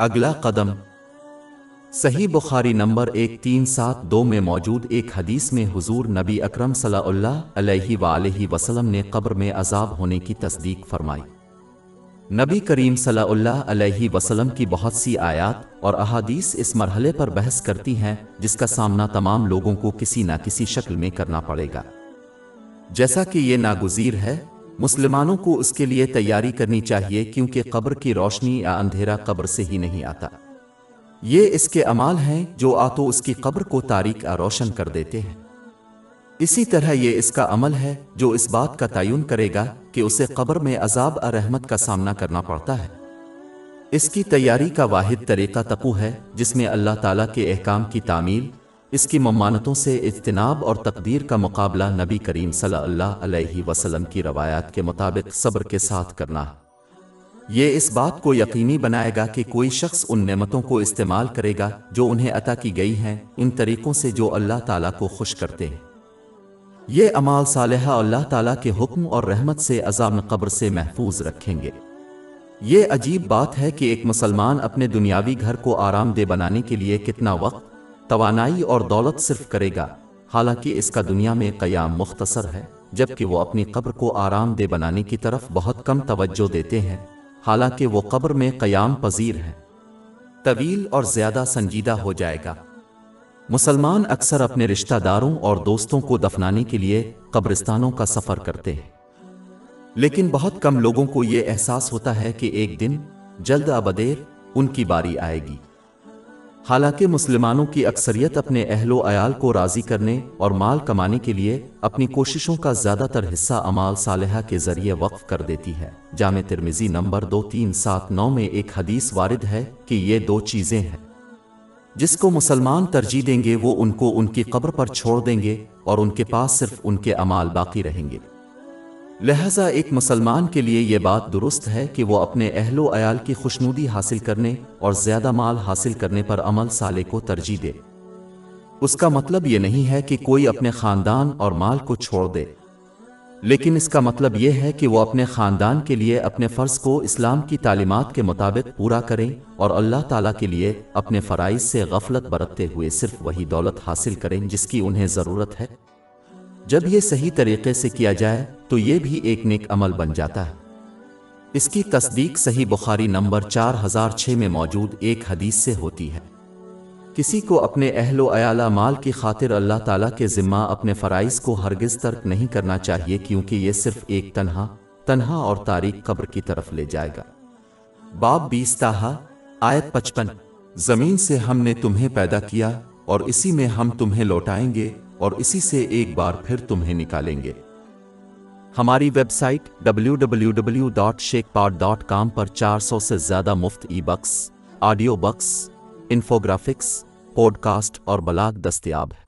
اگلا قدم۔ صحیح بخاری نمبر 1372 میں موجود ایک حدیث میں حضور نبی اکرم صلی اللہ علیہ وآلہ وسلم نے قبر میں عذاب ہونے کی تصدیق فرمائی۔ نبی کریم صلی اللہ علیہ وسلم کی بہت سی آیات اور احادیث اس مرحلے پر بحث کرتی ہیں جس کا سامنا تمام لوگوں کو کسی نہ کسی شکل میں کرنا پڑے گا۔ جیسا کہ یہ ناگزیر ہے، مسلمانوں کو اس کے لیے تیاری کرنی چاہیے، کیونکہ قبر کی روشنی یا اندھیرا قبر سے ہی نہیں آتا۔ یہ اس کے اعمال ہیں جو تو اس کی قبر کو تاریک یا روشن کر دیتے ہیں، اسی طرح یہ اس کا عمل ہے جو اس بات کا تعین کرے گا کہ اسے قبر میں عذاب اور رحمت کا سامنا کرنا پڑتا ہے۔ اس کی تیاری کا واحد طریقہ تقوی ہے، جس میں اللہ تعالیٰ کے احکام کی تعمیل، اس کی ممانعتوں سے اجتناب اور تقدیر کا مقابلہ نبی کریم صلی اللہ علیہ وسلم کی روایات کے مطابق صبر کے ساتھ کرنا ہے۔ یہ اس بات کو یقینی بنائے گا کہ کوئی شخص ان نعمتوں کو استعمال کرے گا جو انہیں عطا کی گئی ہیں، ان طریقوں سے جو اللہ تعالیٰ کو خوش کرتے ہیں۔ یہ اعمال صالحہ اللہ تعالیٰ کے حکم اور رحمت سے عذاب قبر سے محفوظ رکھیں گے۔ یہ عجیب بات ہے کہ ایک مسلمان اپنے دنیاوی گھر کو آرام دہ بنانے کے لیے کتنا وقت، توانائی اور دولت صرف کرے گا، حالانکہ اس کا دنیا میں قیام مختصر ہے، جبکہ وہ اپنی قبر کو آرام دہ بنانے کی طرف بہت کم توجہ دیتے ہیں، حالانکہ وہ قبر میں قیام پذیر ہے، طویل اور زیادہ سنجیدہ ہو جائے گا۔ مسلمان اکثر اپنے رشتہ داروں اور دوستوں کو دفنانے کے لیے قبرستانوں کا سفر کرتے ہیں، لیکن بہت کم لوگوں کو یہ احساس ہوتا ہے کہ ایک دن جلد ابدیر ان کی باری آئے گی۔ حالانکہ مسلمانوں کی اکثریت اپنے اہل و عیال کو راضی کرنے اور مال کمانے کے لیے اپنی کوششوں کا زیادہ تر حصہ اعمال صالحہ کے ذریعے وقف کر دیتی ہے۔ جامع ترمذی نمبر 2379 میں ایک حدیث وارد ہے کہ یہ دو چیزیں ہیں جس کو مسلمان ترجیح دیں گے وہ ان کو ان کی قبر پر چھوڑ دیں گے اور ان کے پاس صرف ان کے اعمال باقی رہیں گے۔ لہذا ایک مسلمان کے لیے یہ بات درست ہے کہ وہ اپنے اہل و عیال کی خوشنودی حاصل کرنے اور زیادہ مال حاصل کرنے پر عمل صالح کو ترجیح دے۔ اس کا مطلب یہ نہیں ہے کہ کوئی اپنے خاندان اور مال کو چھوڑ دے، لیکن اس کا مطلب یہ ہے کہ وہ اپنے خاندان کے لیے اپنے فرض کو اسلام کی تعلیمات کے مطابق پورا کریں اور اللہ تعالیٰ کے لیے اپنے فرائض سے غفلت برتتے ہوئے صرف وہی دولت حاصل کریں جس کی انہیں ضرورت ہے۔ جب یہ صحیح طریقے سے کیا جائے تو یہ بھی ایک نیک عمل بن جاتا ہے۔ اس کی تصدیق صحیح بخاری نمبر 4006 میں موجود ایک حدیث سے ہوتی ہے۔ کسی کو اپنے اہل و عیال مال کی خاطر اللہ تعالیٰ کے ذمہ اپنے فرائض کو ہرگز ترک نہیں کرنا چاہیے، کیونکہ یہ صرف ایک تنہا اور تاریک قبر کی طرف لے جائے گا۔ باب 20 تاہا آیت 55۔ زمین سے ہم نے تمہیں پیدا کیا اور اسی میں ہم تمہیں لوٹائیں گے اور اسی سے ایک بار پھر تمہیں نکالیں گے۔ ہماری ویب سائٹ www.sheikhpod.com پر 400 سے زیادہ مفت e books, audio books, infographics, podcast اور بلاگ دستیاب ہے۔